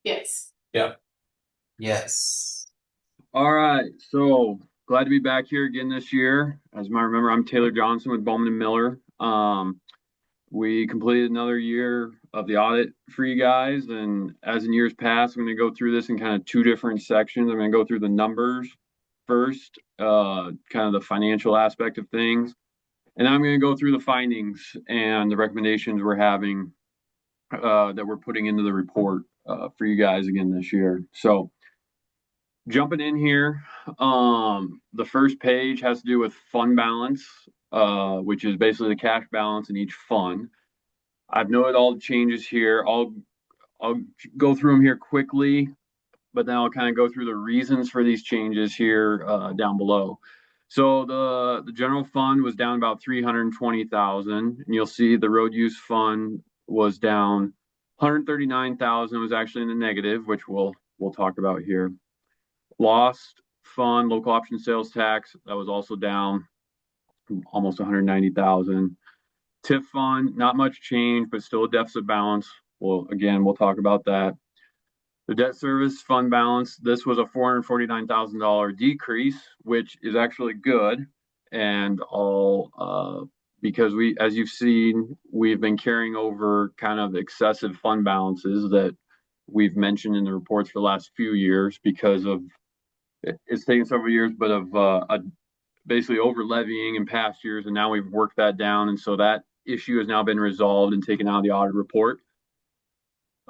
Yes. Yep. Yes. All right, so glad to be back here again this year. As you might remember, I'm Taylor Johnson with Bowman and Miller. We completed another year of the audit for you guys, and as in years past, I'm going to go through this in kind of two different sections. I'm going to go through the numbers first, kind of the financial aspect of things, and then I'm going to go through the findings and the recommendations we're having that we're putting into the report for you guys again this year. So jumping in here, the first page has to do with fund balance, which is basically the cash balance in each fund. I've noted all the changes here. I'll go through them here quickly, but then I'll kind of go through the reasons for these changes here down below. So the general fund was down about 320,000, and you'll see the road use fund was down 139,000. Was actually in the negative, which we'll talk about here. Lost fund, local option sales tax, that was also down almost 190,000. TIF fund, not much change, but still a deficit balance. Well, again, we'll talk about that. The debt service fund balance, this was a $449,000 decrease, which is actually good. And all because as you've seen, we've been carrying over kind of excessive fund balances that we've mentioned in the reports for the last few years because of it's taken several years, but of basically over levying in past years, and now we've worked that down, and so that issue has now been resolved and taken out of the audit report.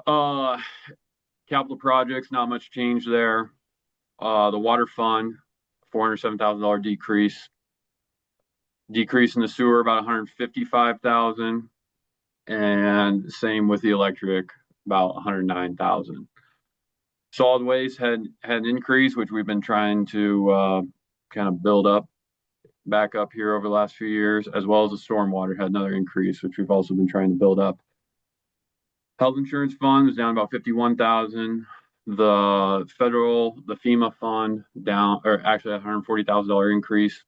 Capital projects, not much change there. The water fund, $407,000 decrease. Decrease in the sewer, about 155,000, and same with the electric, about 109,000. Solid waste had an increase, which we've been trying to kind of build up back up here over the last few years, as well as the stormwater had another increase, which we've also been trying to build up. Health insurance fund was down about 51,000. The FEMA fund down, or actually a $140,000 increase.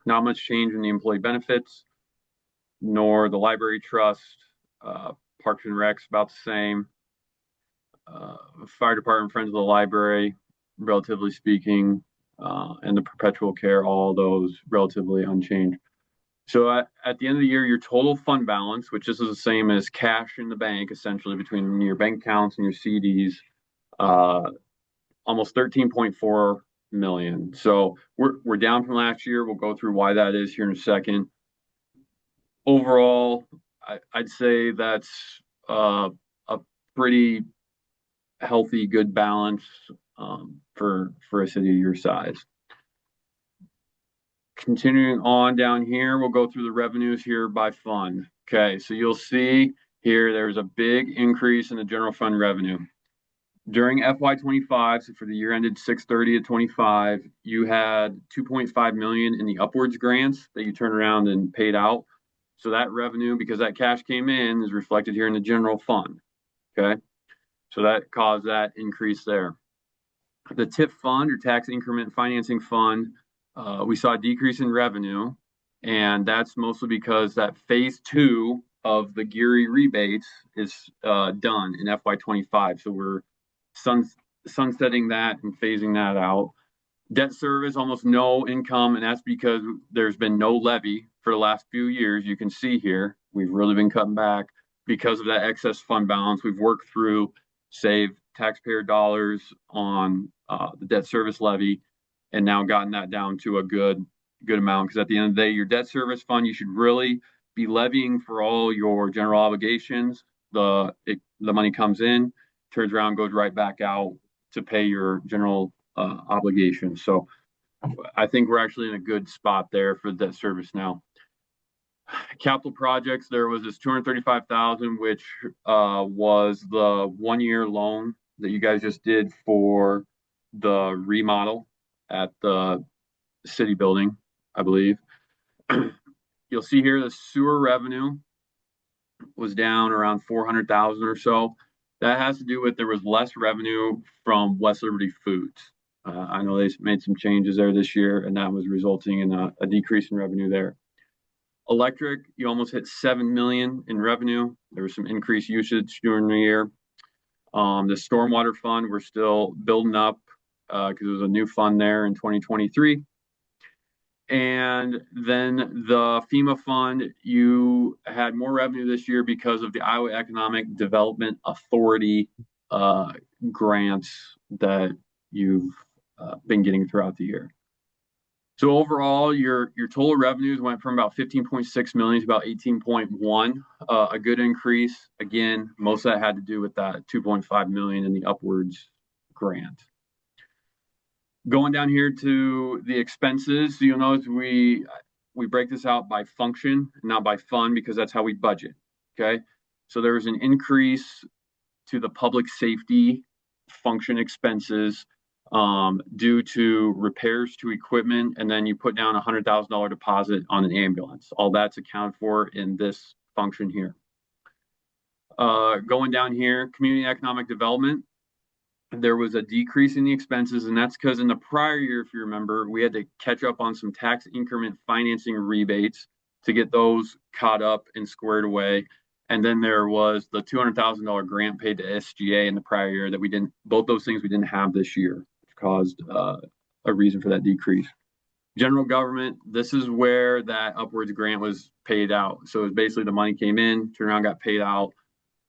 Not much change in the employee benefits, nor the library trust. Parks and Recs about the same. Fire department, friends of the library, relatively speaking, and the perpetual care, all those relatively unchanged. So at the end of the year, your total fund balance, which this is the same as cash in the bank, essentially between your bank accounts and your CDs, almost 13.4 million. So we're down from last year. We'll go through why that is here in a second. Overall, I'd say that's a pretty healthy, good balance for a city of your size. Continuing on down here, we'll go through the revenues here by fund. Okay, so you'll see here there's a big increase in the general fund revenue. During FY25, so for the year ended 6/30/25, you had 2.5 million in the upwards grants that you turned around and paid out. So that revenue, because that cash came in, is reflected here in the general fund. Okay, so that caused that increase there. The TIF fund, or tax increment financing fund, we saw a decrease in revenue, and that's mostly because that phase 2 of the Geary rebates is done in FY25. So we're sunsetting that and phasing that out. Debt service, almost no income, and that's because there's been no levy for the last few years. You can see here, we've really been cutting back because of that excess fund balance. We've worked through, save taxpayer dollars on the debt service levy, and now gotten that down to a good amount. Because at the end of the day, your debt service fund, you should really be levying for all your general obligations. The money comes in, turns around, goes right back out to pay your general obligations. So I think we're actually in a good spot there for debt service now. Capital projects, there was this 235,000, which was the 1-year loan that you guys just did for the remodel at the city building, I believe. You'll see here the sewer revenue was down around 400,000 or so. That has to do with there was less revenue from West Liberty Foods. I know they made some changes there this year, and that was resulting in a decrease in revenue there. Electric, you almost hit 7 million in revenue. There was some increased usage during the year. The stormwater fund, we're still building up because there's a new fund there in 2023. And then the FEMA fund, you had more revenue this year because of the Iowa Economic Development Authority grants that you've been getting throughout the year. So overall, your total revenues went from about 15.6 million to about 18.1, a good increase. Again, most of that had to do with that 2.5 million in the upwards grant. Going down here to the expenses, so you'll notice we break this out by function, not by fund, because that's how we budget. Okay, so there was an increase to the public safety function expenses due to repairs to equipment, and then you put down a $100,000 deposit on an ambulance. All that's accounted for in this function here. Going down here, community economic development, there was a decrease in the expenses, and that's because in the prior year, if you remember, we had to catch up on some tax increment financing rebates to get those caught up and squared away. And then there was the $200,000 grant paid to SGA in the prior year that we didn't, both those things we didn't have this year, which caused a reason for that decrease. General government, this is where that upwards grant was paid out. So it was basically the money came in, turned around, got paid out.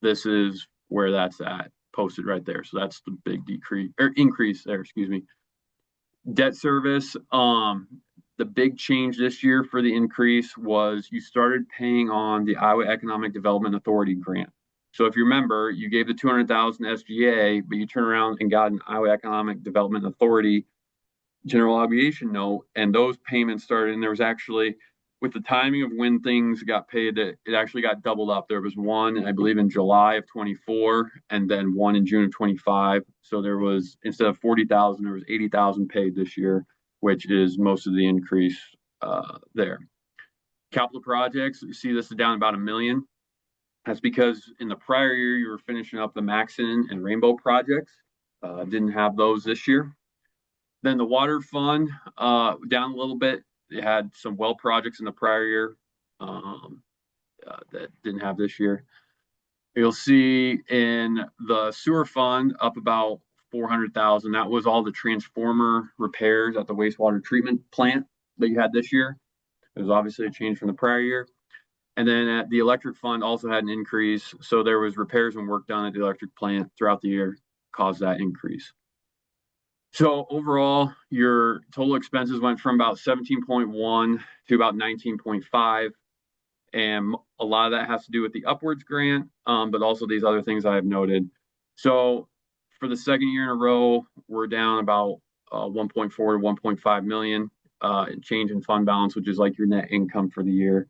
This is where that's at, posted right there. So that's the big decrease or increase there, excuse me. Debt service, the big change this year for the increase was you started paying on the Iowa Economic Development Authority grant. So if you remember, you gave the 200,000 SGA, but you turn around and got an Iowa Economic Development Authority general obligation note, and those payments started. And there was actually, with the timing of when things got paid, it actually got doubled up. There was one, I believe, in July of 24, and then one in June of 25. So there was, instead of 40,000, there was 80,000 paid this year, which is most of the increase there. Capital projects, you see this is down about $1 million. That's because in the prior year, you were finishing up the Maxon and Rainbow projects. Didn't have those this year. Then the water fund, down a little bit. It had some well projects in the prior year that didn't have this year. You'll see in the sewer fund up about 400,000. That was all the transformer repairs at the wastewater treatment plant that you had this year. It was obviously a change from the prior year. And then at the electric fund also had an increase. So there was repairs and work done at the electric plant throughout the year, caused that increase. So overall, your total expenses went from about 17.1 to about 19.5. And a lot of that has to do with the upwards grant, but also these other things I have noted. So for the second year in a row, we're down about 1.4 to 1.5 million change in fund balance, which is like your net income for the year.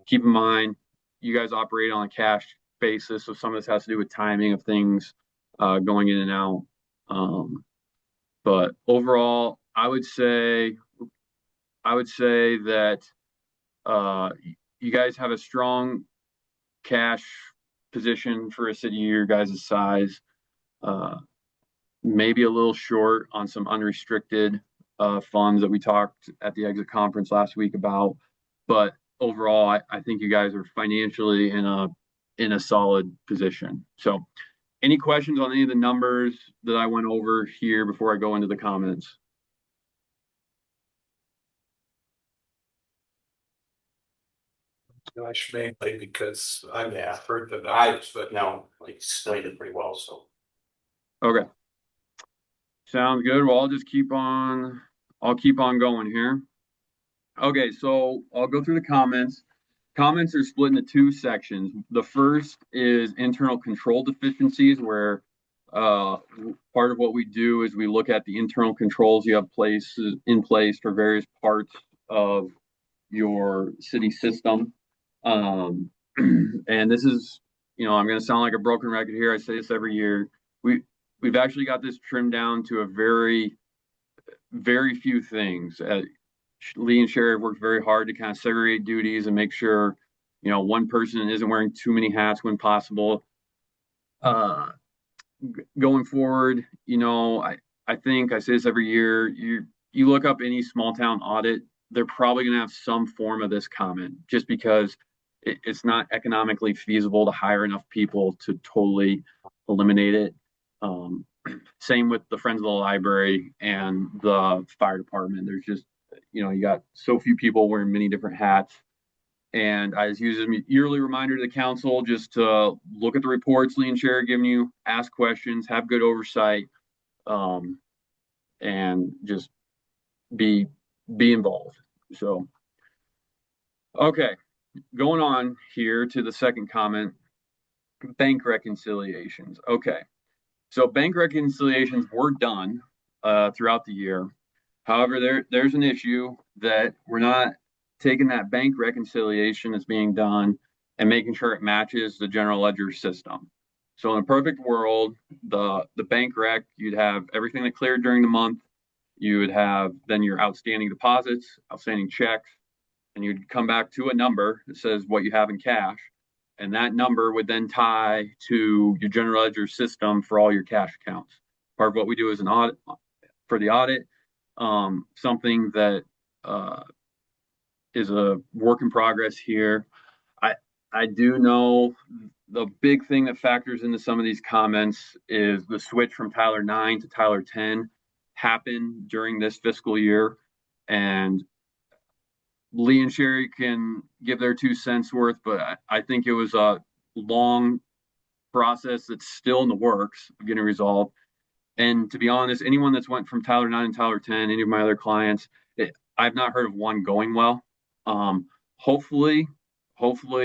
Keep in mind, you guys operate on a cash basis, so some of this has to do with timing of things going in and out. But overall, I would say that you guys have a strong cash position for a city your guys' size. Maybe a little short on some unrestricted funds that we talked at the exit conference last week about. But overall, I think you guys are financially in a solid position. So any questions on any of the numbers that I went over here before I go into the comments? Josh, mainly because I've heard the numbers, but now like explained it pretty well. So okay, sounds good. Well, I'll keep on going here. Okay, so I'll go through the comments. Comments are split into two sections. The first is internal control deficiencies, where part of what we do is we look at the internal controls you have in place for various parts of your city system. And this is, I'm going to sound like a broken record here. I say this every year. We've actually got this trimmed down to a very, very few things. Lee and Shari have worked very hard to kind of segregate duties and make sure, one person isn't wearing too many hats when possible. Going forward, I think I say this every year. You look up any small town audit, they're probably going to have some form of this comment, just because it's not economically feasible to hire enough people to totally eliminate it. Same with the Friends of the Library and the fire department. There's just, you got so few people wearing many different hats. And I just use a yearly reminder to the council just to look at the reports Lee and Shari giving you, ask questions, have good oversight, and just be involved. So, okay, going on here to the second comment, bank reconciliations. Okay, so bank reconciliations were done throughout the year. However, there's an issue that we're not taking that bank reconciliation that's being done and making sure it matches the general ledger system. So in a perfect world, the bank rec, you'd have everything that cleared during the month. You would have then your outstanding deposits, outstanding checks, and you'd come back to a number that says what you have in cash. And that number would then tie to your general ledger system for all your cash accounts. Part of what we do is an audit for the audit, something that is a work in progress here. I do know the big thing that factors into some of these comments is the switch from Tyler 9 to Tyler 10 happened during this fiscal year. And Lee and Shari can give their 2 cents worth, but I think it was a long process that's still in the works of getting resolved. And to be honest, anyone that's went from Tyler 9 and Tyler 10, any of my other clients, I've not heard of one going well. Hopefully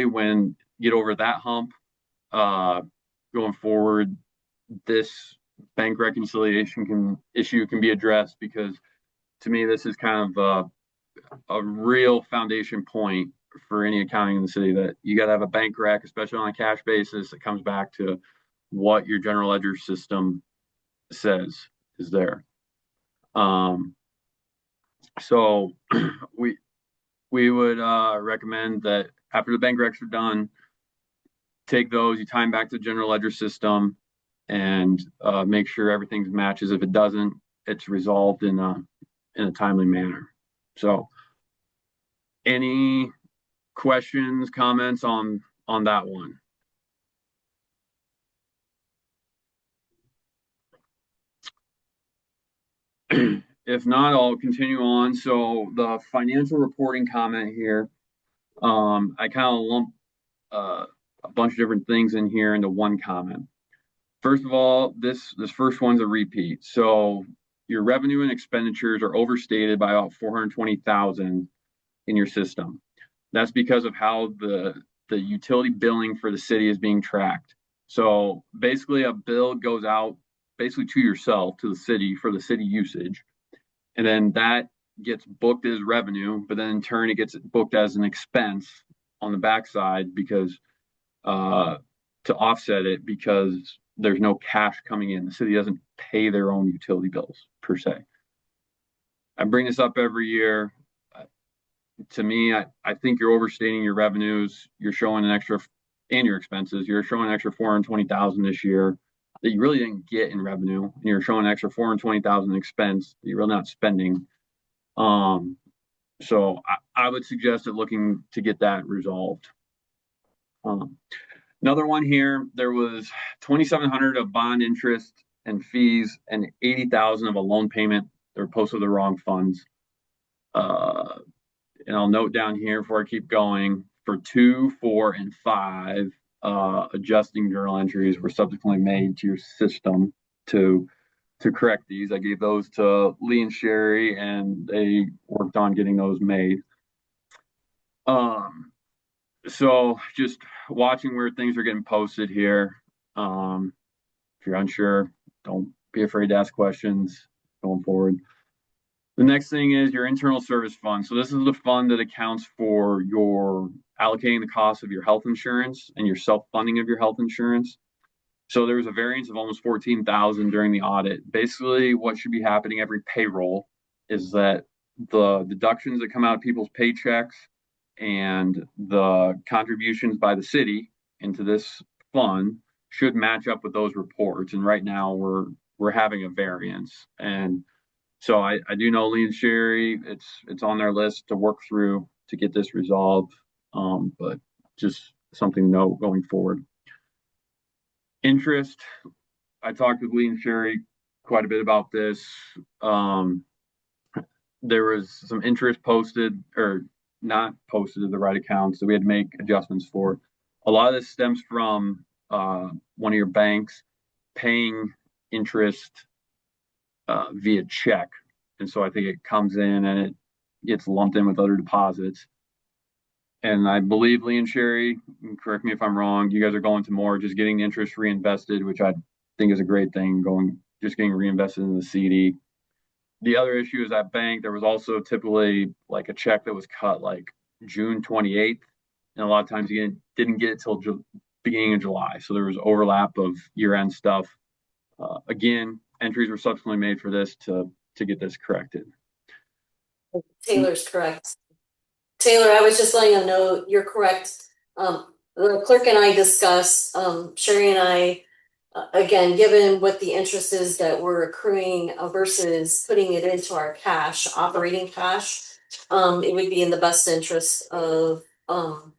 when you get over that hump, going forward, this bank reconciliation issue can be addressed, because to me, this is kind of a real foundation point for any accounting in the city, that you got to have a bank rec, especially on a cash basis, that comes back to what your general ledger system says is there. So we would recommend that after the bank recs are done, take those, you tie them back to the general ledger system, and make sure everything matches. If it doesn't, it's resolved in a timely manner. So, any questions, comments on that one? If not, I'll continue on. So the financial reporting comment here, I kind of lump a bunch of different things in here into one comment. First of all, this first one's a repeat. So your revenue and expenditures are overstated by about 420,000 in your system. That's because of how the utility billing for the city is being tracked. So basically, a bill goes out basically to yourself, to the city, for the city usage, and then that gets booked as revenue, but then in turn it gets booked as an expense on the backside, because to offset it, because there's no cash coming in. The city doesn't pay their own utility bills per se. I bring this up every year. To me, I think you're overstating your revenues. You're showing an extra, and your expenses. You're showing an extra 420,000 this year that you really didn't get in revenue, and you're showing an extra 420,000 expense that you're really not spending. So I would suggest it looking to get that resolved. Another one here, there was 2,700 of bond interest and fees and 80,000 of a loan payment that were posted to the wrong funds. And I'll note down here before I keep going, for 2, 4, and 5, adjusting journal entries were subsequently made to your system to correct these. I gave those to Lee and Shari, and they worked on getting those made. So just watching where things are getting posted here. If you're unsure, don't be afraid to ask questions going forward. The next thing is your internal service fund. So this is the fund that accounts for your allocating the cost of your health insurance and your self-funding of your health insurance. So there was a variance of almost 14,000 during the audit. Basically, what should be happening every payroll is that the deductions that come out of people's paychecks and the contributions by the city into this fund should match up with those reports. And right now we're having a variance. And so I do know Lee and Shari, it's on their list to work through to get this resolved, but just something to note going forward. Interest, I talked with Lee and Shari quite a bit about this. There was some interest posted or not posted to the right accounts that we had to make adjustments for. A lot of this stems from one of your banks paying interest via check. And so I think it comes in and it gets lumped in with other deposits. And I believe Lee and Shari, correct me if I'm wrong, you guys are going to more just getting the interest reinvested, which I think is a great thing, just getting reinvested in the CD. The other issue is that bank, there was also typically like a check that was cut like June 28th. And a lot of times you didn't get it till beginning of July. So there was overlap of year-end stuff. Again, entries were subsequently made for this to get this corrected. Taylor's correct. Taylor, I was just letting them know you're correct. The clerk and I discussed, Shari and I, again, given what the interest is that we're accruing versus putting it into our cash, operating cash, it would be in the best interest of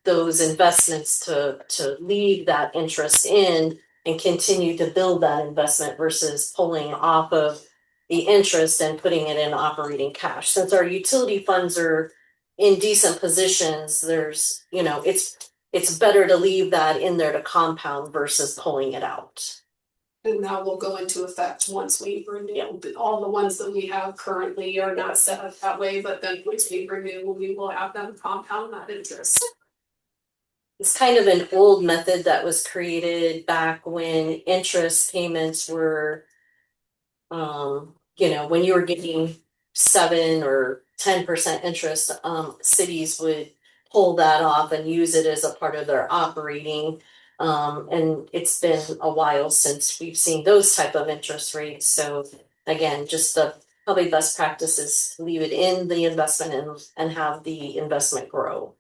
those investments to leave that interest in and continue to build that investment versus pulling off of the interest and putting it in operating cash. Since our utility funds are in decent positions, there's, it's better to leave that in there to compound versus pulling it out. And that will go into effect once we renew. All the ones that we have currently are not set up that way, but then once we renew, we will have them compound that interest. It's kind of an old method that was created back when interest payments were, when you were getting 7 or 10% interest, cities would pull that off and use it as a part of their operating. And it's been a while since we've seen those type of interest rates. So again, just the probably best practice is leave it in the investment and have the investment grow.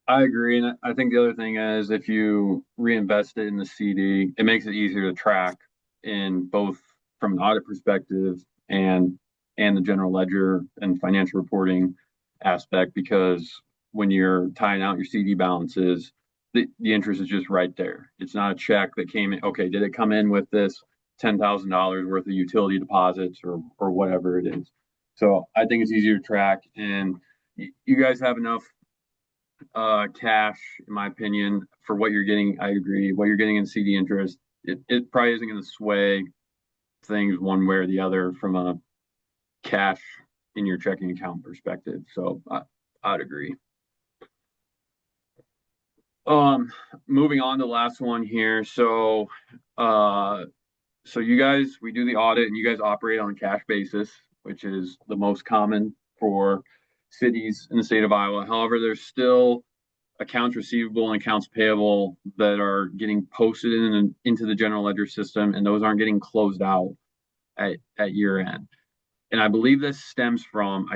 I agree. And I think the other thing is if you reinvest it in the CD, it makes it easier to track in both from an audit perspective and the general ledger and financial reporting aspect, because when you're tying out your CD balances, the interest is just right there. It's not a check that came in. Okay, did it come in with this $10,000 worth of utility deposits or whatever it is? So I think it's easier to track, and you guys have enough cash, in my opinion, for what you're getting. I agree. What you're getting in CD interest, it probably isn't going to sway things one way or the other from a cash in your checking account perspective. So I'd agree. Moving on to the last one here. So you guys, we do the audit and you guys operate on a cash basis, which is the most common for cities in the state of Iowa. However, there's still accounts receivable and accounts payable that are getting posted into the general ledger system, and those aren't getting closed out at year end. And I believe this stems from,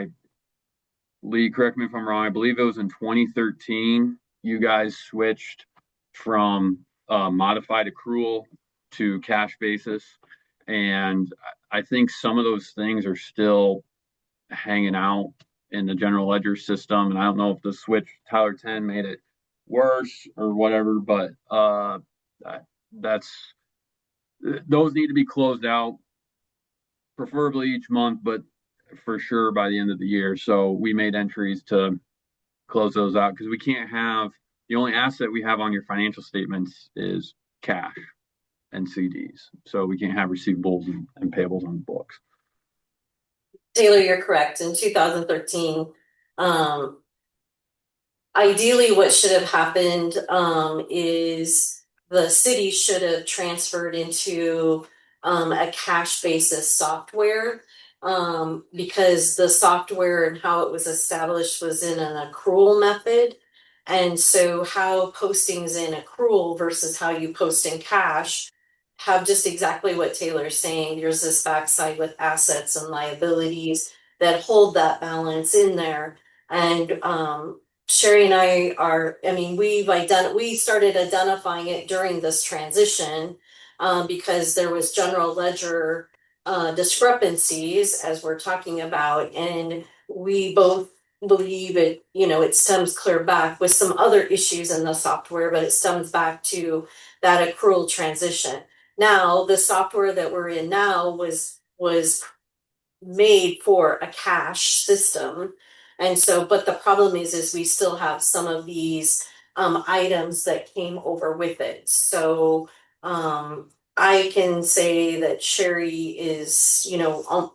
Lee, correct me if I'm wrong, I believe it was in 2013, you guys switched from modified accrual to cash basis. And I think some of those things are still hanging out in the general ledger system. And I don't know if the switch Tyler 10 made it worse or whatever, but those need to be closed out, preferably each month, but for sure by the end of the year. So we made entries to close those out because we can't have, the only asset we have on your financial statements is cash and CDs. So we can't have receivables and payables on the books. Taylor, you're correct. In 2013, ideally what should have happened is the city should have transferred into a cash basis software, because the software and how it was established was in an accrual method. And so how postings in accrual versus how you post in cash have just exactly what Taylor's saying. There's this backside with assets and liabilities that hold that balance in there. And Shari and I we started identifying it during this transition because there was general ledger discrepancies as we're talking about, and we both believe it stems clear back with some other issues in the software, but it stems back to that accrual transition. Now, the software that we're in now was made for a cash system. And so, but the problem is we still have some of these items that came over with it. So I can say that Shari is,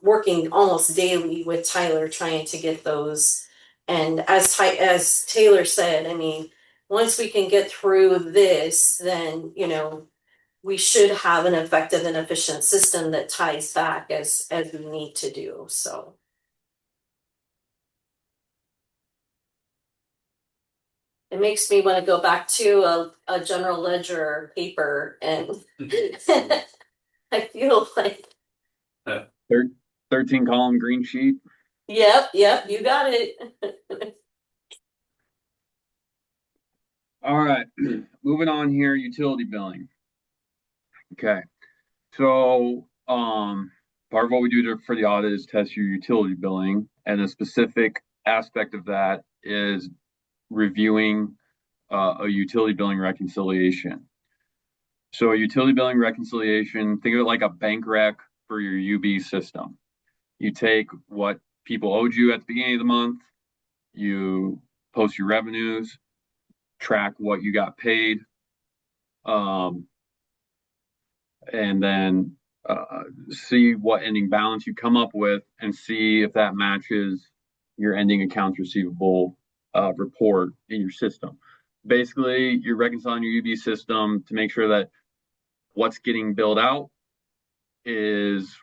working almost daily with Tyler trying to get those. And as Taylor said, I mean, once we can get through this, then, we should have an effective and efficient system that ties back as we need to do, so. It makes me wanna go back to a general ledger paper and I feel like, 13 column green sheet. yep, you got it. All right, moving on here, utility billing. Okay, so part of what we do for the audit is test your utility billing, and a specific aspect of that is reviewing a utility billing reconciliation. So a utility billing reconciliation, think of it like a bank rec for your UB system. You take what people owed you at the beginning of the month, you post your revenues, track what you got paid, and then see what ending balance you come up with and see if that matches your ending accounts receivable report in your system. Basically, you're reconciling your UB system to make sure that what's getting billed out is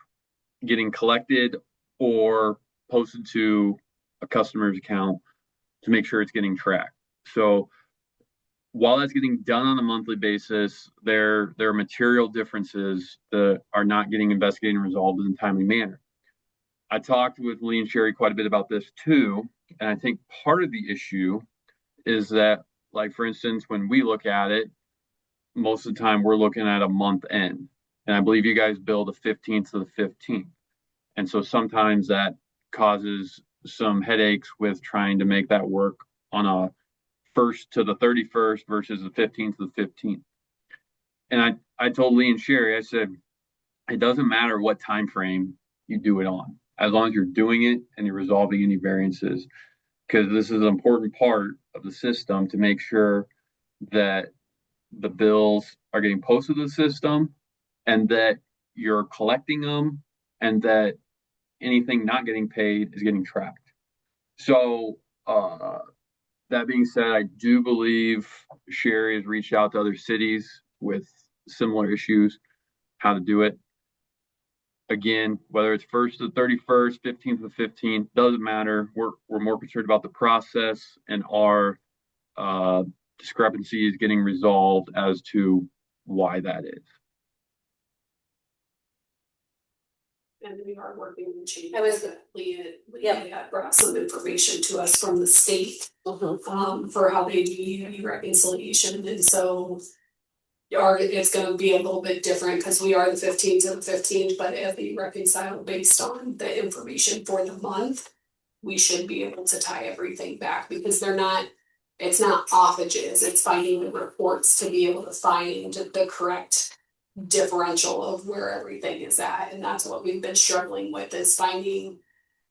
getting collected or posted to a customer's account to make sure it's getting tracked. So while that's getting done on a monthly basis, there are material differences that are not getting investigated and resolved in a timely manner. I talked with Lee and Shari quite a bit about this too, and I think part of the issue is that, like for instance, when we look at it, most of the time we're looking at a month end, and I believe you guys bill the 15th to the 15th, and so sometimes that causes some headaches with trying to make that work on a 1st to the 31st versus the 15th to the 15th. And I told Lee and Shari, I said, it doesn't matter what time frame you do it on, as long as you're doing it and you're resolving any variances, because this is an important part of the system to make sure that the bills are getting posted to the system and that you're collecting them and that anything not getting paid is getting tracked. So that being said, I do believe Shari has reached out to other cities with similar issues, how to do it. Again, whether it's 1st to the 31st, 15th to the 15th, doesn't matter. We're more concerned about the process and our discrepancies getting resolved as to why that is. And we are working to change. I was- that. Leah Yep. had brought some information to us from the state, for how they do reconciliation, and so it's gonna be a little bit different, cause we are the 15th to the 15th, but if we reconcile based on the information for the month, we should be able to tie everything back, because it's not offages, it's finding the reports to be able to find the correct differential of where everything is at, and that's what we've been struggling with, is finding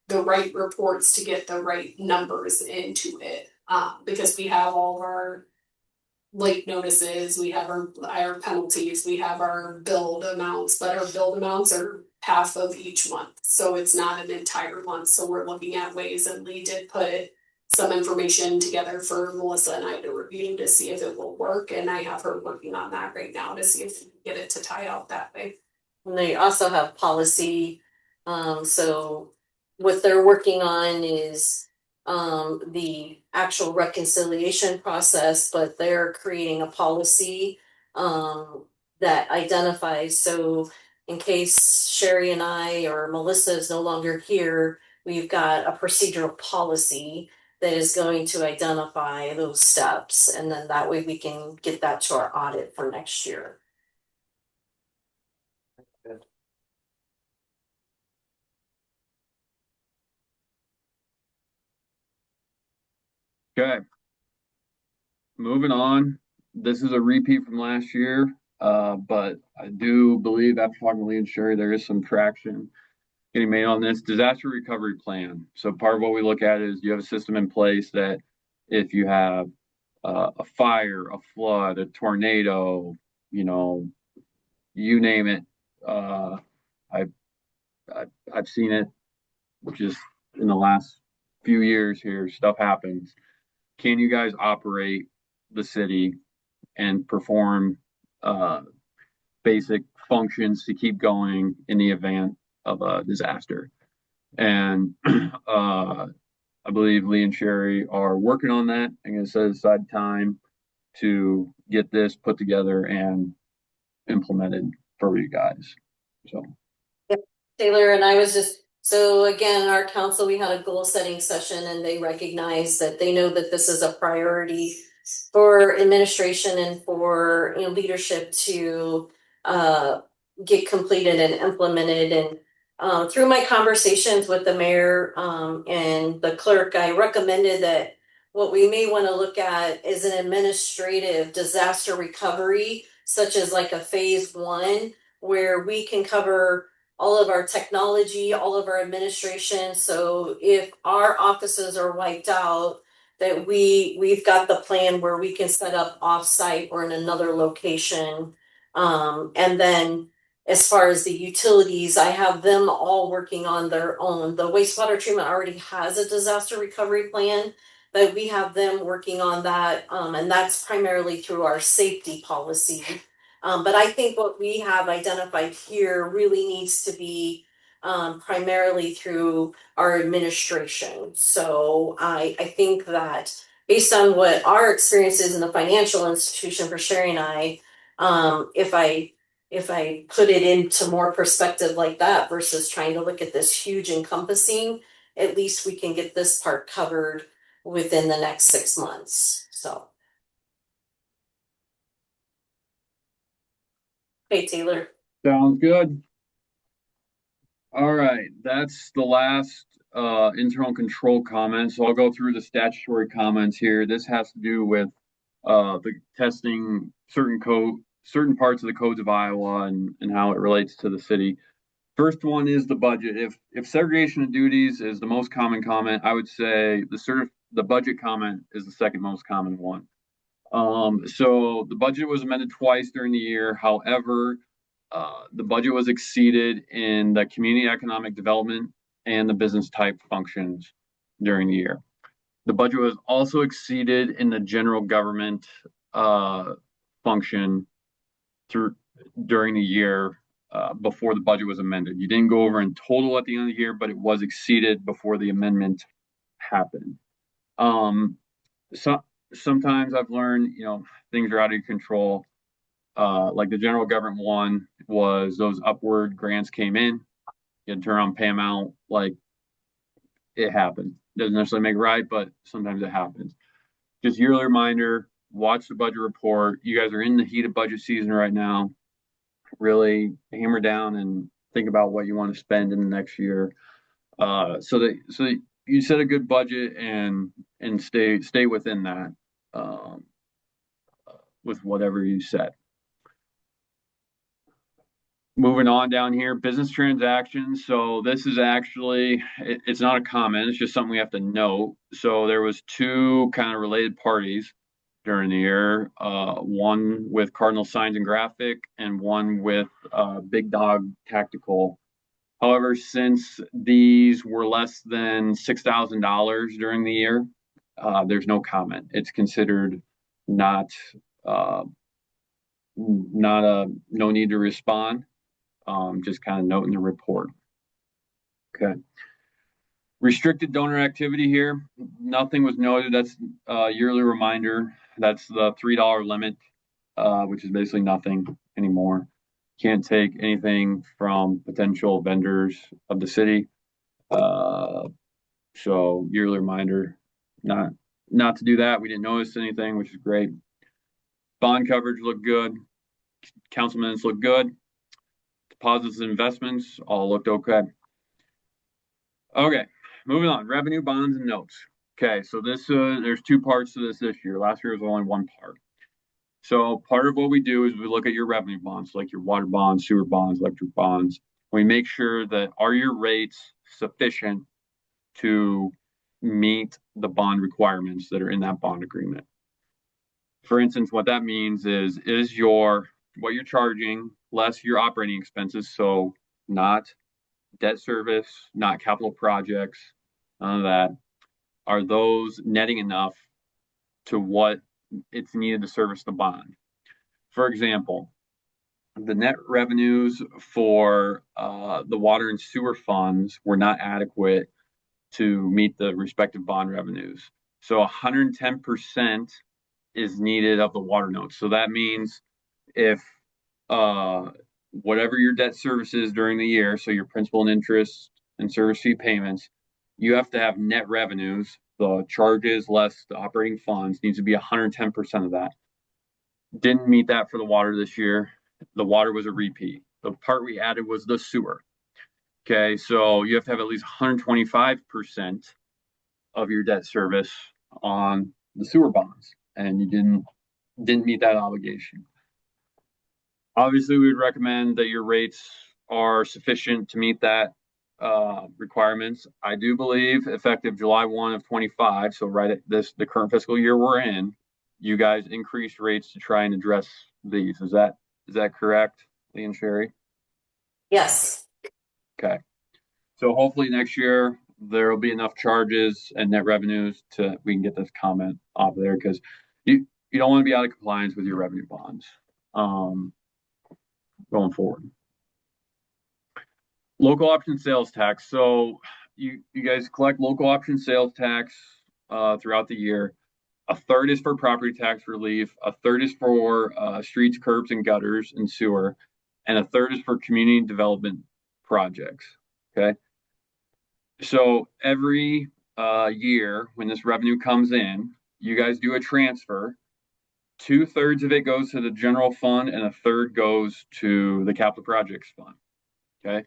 the right reports to get the right numbers into it. Because we have all of our late notices, we have our penalties, we have our billed amounts, but our billed amounts are half of each month, so it's not an entire month. So we're looking at ways, and Lee did put some information together for Melissa and I to review to see if it will work, and I have her working on that right now to see if we can get it to tie out that way. And they also have policy, so what they're working on is the actual reconciliation process, but they're creating a policy that identifies, so in case Shari and I or Melissa is no longer here, we've got a procedural policy that is going to identify those steps, and then that way we can get that to our audit for next year. Okay. Moving on. This is a repeat from last year. But I do believe after talking to Lee and Shari, there is some traction getting made on this disaster recovery plan. So part of what we look at is you have a system in place that if you have a fire, a flood, a tornado, you name it. I've, I've seen it just in the last few years here, stuff happens. Can you guys operate the city and perform basic functions to keep going in the event of a disaster? And I believe Lee and Shari are working on that. I'm going to set aside time to get this put together and implemented for you guys. So, Taylor, and I was just, so again, our council, we had a goal setting session and they recognize that they know that this is a priority for administration and for leadership to get completed and implemented. And through my conversations with the mayor and the clerk, I recommended that what we may want to look at is an administrative disaster recovery, such as like a phase 1, where we can cover all of our technology, all of our administration. So if our offices are wiped out, that we've got the plan where we can set up offsite or in another location. And then as far as the utilities, I have them all working on their own. The wastewater treatment already has a disaster recovery plan, but we have them working on that. And that's primarily through our safety policy. But I think what we have identified here really needs to be primarily through our administration. So I think that based on what our experience is in the financial institution for Shari and I, if I put it into more perspective like that versus trying to look at this huge encompassing, at least we can get this part covered within the next 6 months. So. Hey, Taylor. sounds good. All right, that's the last internal control comments. So I'll go through the statutory comments here. This has to do with the testing certain parts of the codes of Iowa and how it relates to the city. First one is the budget. If segregation of duties is the most common comment, I would say the budget comment is the second most common one. So the budget was amended twice during the year. However, the budget was exceeded in the community economic development and the business type functions during the year. The budget was also exceeded in the general government function during the year before the budget was amended. You didn't go over in total at the end of the year, but it was exceeded before the amendment happened. Sometimes I've learned, things are out of your control. Like the general government one was those upward grants came in, you had to turn around, pay them out. Like it happened. Doesn't necessarily make it right, but sometimes it happens. Just yearly reminder, watch the budget report. You guys are in the heat of budget season right now. Really hammer down and think about what you want to spend in the next year. So that you set a good budget and stay within that with whatever you set. Moving on down here, business transactions. So this is actually, it's not a comment, it's just something we have to note. So there was two kind of related parties during the year, one with Cardinal Signs and Graphic and one with Big Dog Tactical. However, since these were less than $6,000 during the year, there's no comment. It's considered no need to respond. Just kind of note in the report. Okay. Restricted donor activity here. Nothing was noted. That's a yearly reminder. That's the $3 limit, which is basically nothing anymore. Can't take anything from potential vendors of the city. So yearly reminder, not to do that. We didn't notice anything, which is great. Bond coverage looked good. Council minutes looked good. Deposits and investments all looked okay. Okay, moving on. Revenue, bonds, and notes. Okay, so this there's two parts to this year. Last year was only one part. So part of what we do is we look at your revenue bonds, like your water bonds, sewer bonds, electric bonds. We make sure that are your rates sufficient to meet the bond requirements that are in that bond agreement. For instance, what that means is what you're charging less your operating expenses, so not debt service, not capital projects, none of that. Are those netting enough to what it's needed to service the bond? For example, the net revenues for the water and sewer funds were not adequate to meet the respective bond revenues. So 110% is needed of the water notes. So that means if whatever your debt service is during the year, so your principal and interest and service fee payments, you have to have net revenues, the charges less the operating funds needs to be 110% of that. Didn't meet that for the water this year. The water was a repeat. The part we added was the sewer. Okay, so you have to have at least 125% of your debt service on the sewer bonds, and you didn't meet that obligation. Obviously, we would recommend that your rates are sufficient to meet that requirements. I do believe effective July 1 of 25, so right at the current fiscal year we're in, you guys increased rates to try and address these. Is that correct, Lee and Shari? Yes. Okay. So hopefully next year there will be enough charges and net revenues to we can get this comment off there, because you don't want to be out of compliance with your revenue bonds going forward. Local option sales tax. So you guys collect local option sales tax throughout the year. A third is for property tax relief. A third is for streets, curbs, and gutters and sewer. And a third is for community development projects. Okay. So every year when this revenue comes in, you guys do a transfer. 2/3 of it goes to the general fund and a third goes to the capital projects fund. Okay.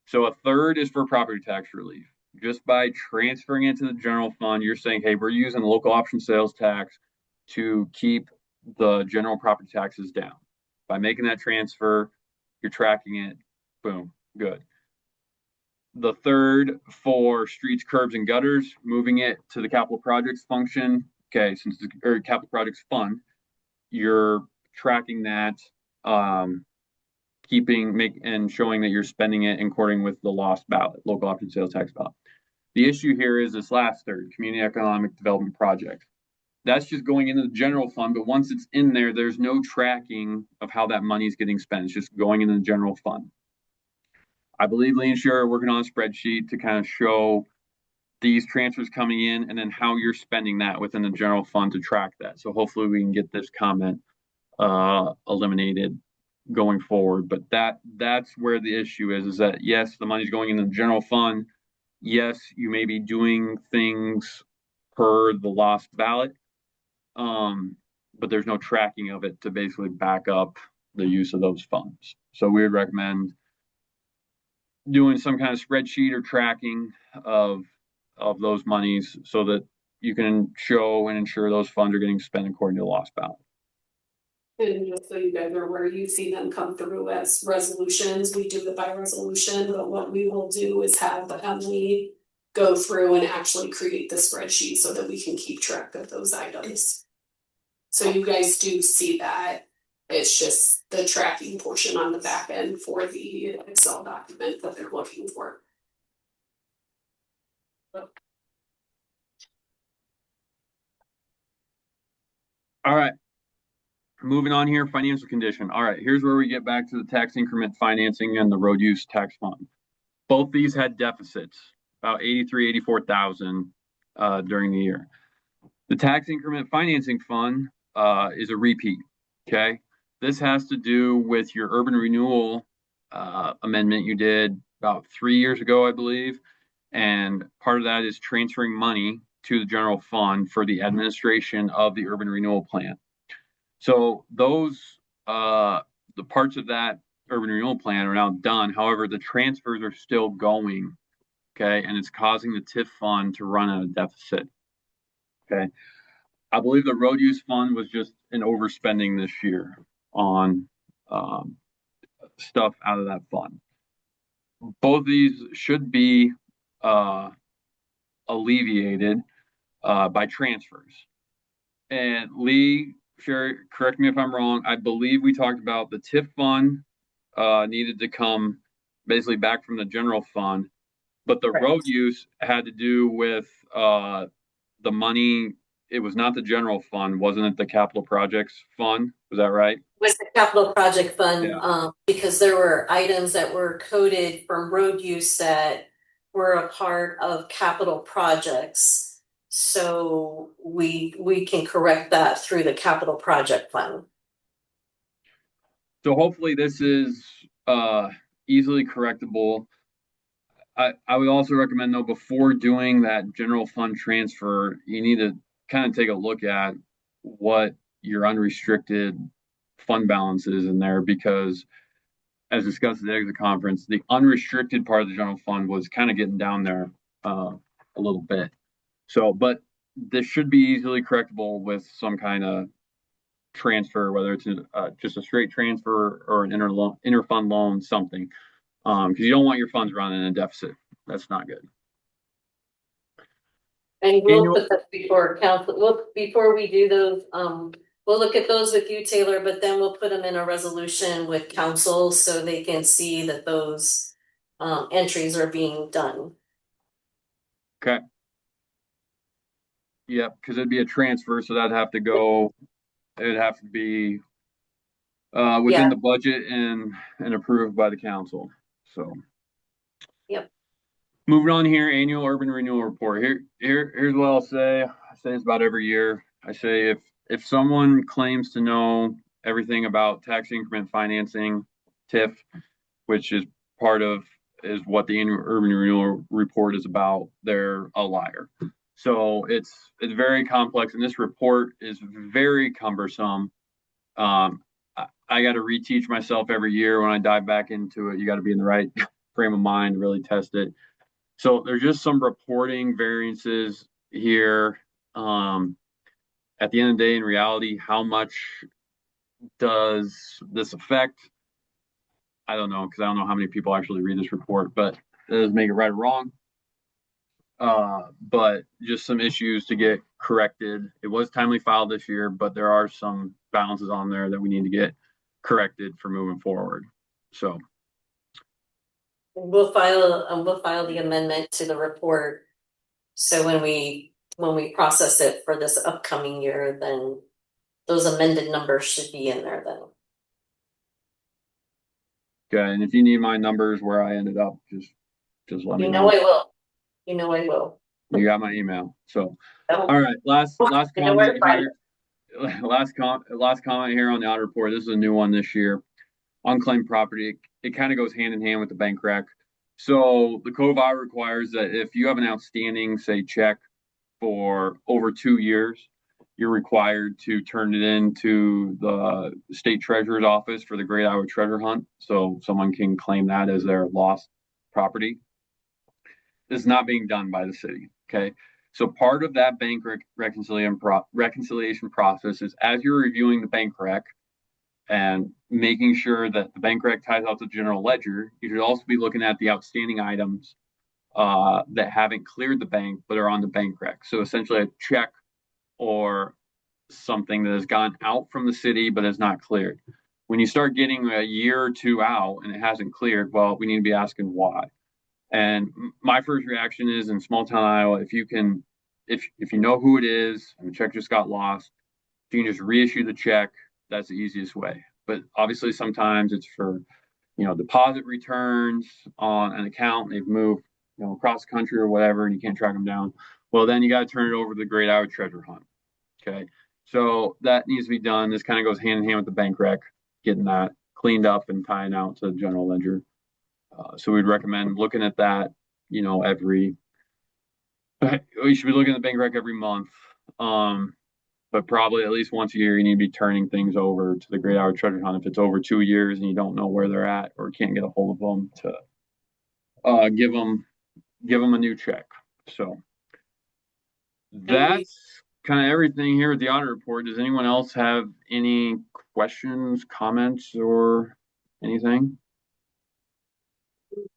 So a third is for property tax relief. Just by transferring it to the general fund, you're saying, hey, we're using local option sales tax to keep the general property taxes down. By making that transfer, you're tracking it. Boom. Good. The third for streets, curbs, and gutters, moving it to the capital projects function. Okay, since the capital projects fund, you're tracking that, and showing that you're spending it in according with the lost ballot, local option sales tax ballot. The issue here is this last third, community economic development project. That's just going into the general fund, but once it's in there, there's no tracking of how that money is getting spent. It's just going into the general fund. I believe Lee and Shari are working on a spreadsheet to kind of show these transfers coming in and then how you're spending that within the general fund to track that. So hopefully we can get this comment eliminated going forward. But that's where the issue is that yes, the money's going in the general fund. Yes, you may be doing things per the lost ballot, but there's no tracking of it to basically back up the use of those funds. So we would recommend doing some kind of spreadsheet or tracking of those monies so that you can show and ensure those funds are getting spent according to the lost ballot. And just so you guys are aware, you see them come through as resolutions. We do it by resolution, but what we will do is have Emily go through and actually create the spreadsheet so that we can keep track of those items. So you guys do see that. It's just the tracking portion on the back end for the Excel document that they're looking for. All right. Moving on here, financial condition. All right, here's where we get back to the tax increment financing and the road use tax fund. Both these had deficits, about 84,000 during the year. The tax increment financing fund is a repeat. Okay. This has to do with your urban renewal amendment you did about 3 years ago, I believe. And part of that is transferring money to the general fund for the administration of the urban renewal plan. So those, the parts of that urban renewal plan are now done. However, the transfers are still going. Okay. And it's causing the TIF fund to run at a deficit. Okay. I believe the road use fund was just an overspending this year on stuff out of that fund. Both of these should be alleviated by transfers. And Lee, Shari, correct me if I'm wrong. I believe we talked about the TIF fund needed to come basically back from the general fund, but the Correct. road use had to do with the money. It was not the general fund, wasn't it? The capital projects fund, was that right? Was the capital project fund, Yeah. because there were items that were coded from road use that were a part of capital projects. So we can correct that through the capital project fund. So hopefully this is easily correctable. I would also recommend though, before doing that general fund transfer, you need to kind of take a look at what your unrestricted fund balance is in there, because as discussed at the exit conference, the unrestricted part of the general fund was kind of getting down there a little bit. So, but this should be easily correctable with some kind of transfer, whether it's just a straight transfer or an inter-fund loan, something. Because you don't want your funds running in a deficit. That's not good. And we'll Annual- put that before council, before we do those, we'll look at those with you, Taylor, but then we'll put them in a resolution with council so they can see that those entries are being done. Okay. Yep, because it'd be a transfer, so that'd have to go. It'd have to be within the budget and approved by the council. So. Yep. Moving on here, annual urban renewal report. Here's what I'll say. I say this about every year. I say if someone claims to know everything about tax increment financing, TIF, which is what the annual urban renewal report is about, they're a liar. So it's very complex, and this report is very cumbersome. I got to reteach myself every year when I dive back into it. You got to be in the right frame of mind to really test it. So there's just some reporting variances here. At the end of the day, in reality, how much does this affect? I don't know, because I don't know how many people actually read this report, but it doesn't make it right or wrong. But just some issues to get corrected. It was timely filed this year, but there are some balances on there that we need to get corrected for moving forward. So We'll file the amendment to the report. So when we process it for this upcoming year, then those amended numbers should be in there then. okay, and if you need my numbers where I ended up, just let me know. I will. You know I will. You got my email. So Oh. all right, last comment here. Last comment here on the audit report. This is a new one this year. Unclaimed property. It kind of goes hand in hand with the bank rec. So the code of law requires that if you have an outstanding, say, check for over 2 years, you're required to turn it into the state treasurer's office for the Great Iowa Treasure Hunt, so someone can claim that as their lost property. This is not being done by the city. Okay, so part of that bank reconciliation process is, as you're reviewing the bank rec and making sure that the bank rec ties out to the general ledger, you should also be looking at the outstanding items that haven't cleared the bank but are on the bank rec. So essentially a check or something that has gone out from the city but is not cleared. When you start getting a year or two out and it hasn't cleared, well, we need to be asking why. And my first reaction is, in small town Iowa, if you know who it is and the check just got lost, if you can just reissue the check, that's the easiest way. But obviously sometimes it's for, deposit returns on an account, they've moved, across the country or whatever, and you can't track them down. Well, then you got to turn it over to the Great Iowa Treasure Hunt. Okay. So that needs to be done. This kind of goes hand in hand with the bank rec, getting that cleaned up and tying out to the general ledger. So we'd recommend looking at that, we should be looking at the bank rec every month. But probably at least once a year, you need to be turning things over to the Great Iowa Treasure Hunt if it's over 2 years and you don't know where they're at or can't get a hold of them, to give them a new check. So that's kind of everything here with the audit report. Does anyone else have any questions, comments, or anything?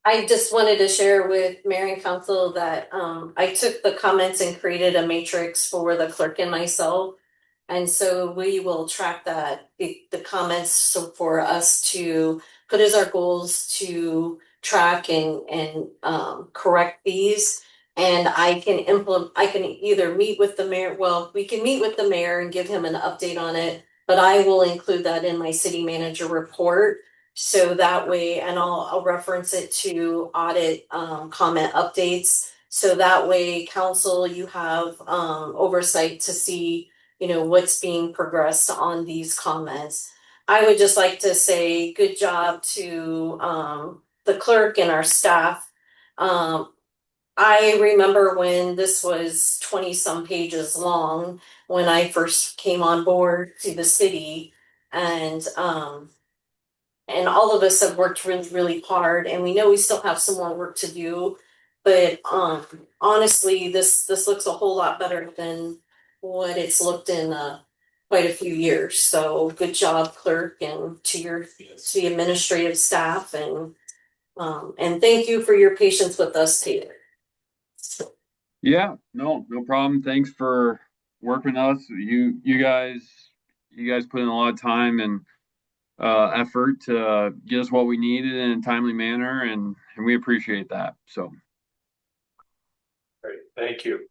I just wanted to share with Mayor and Council that I took the comments and created a matrix for the clerk and myself. And so we will track that, the comments, so for us to put as our goals to track and correct these. And I can either meet with the mayor, well, we can meet with the mayor and give him an update on it, but I will include that in my city manager report. So that way, and I'll reference it to audit comment updates. So that way, council, you have oversight to see, you know, what's being progressed on these comments. I would just like to say good job to the clerk and our staff. I remember when this was 20 some pages long when I first came on board to the city, and all of us have worked really, really hard, and we know we still have some more work to do. But honestly, this looks a whole lot better than what it's looked in quite a few years. So good job, clerk, and to the administrative staff, and thank you for your patience with us, Taylor. Yeah, no problem. Thanks for working with us. You guys put in a lot of time and effort to get us what we needed in a timely manner, and we appreciate that. So Great, thank you.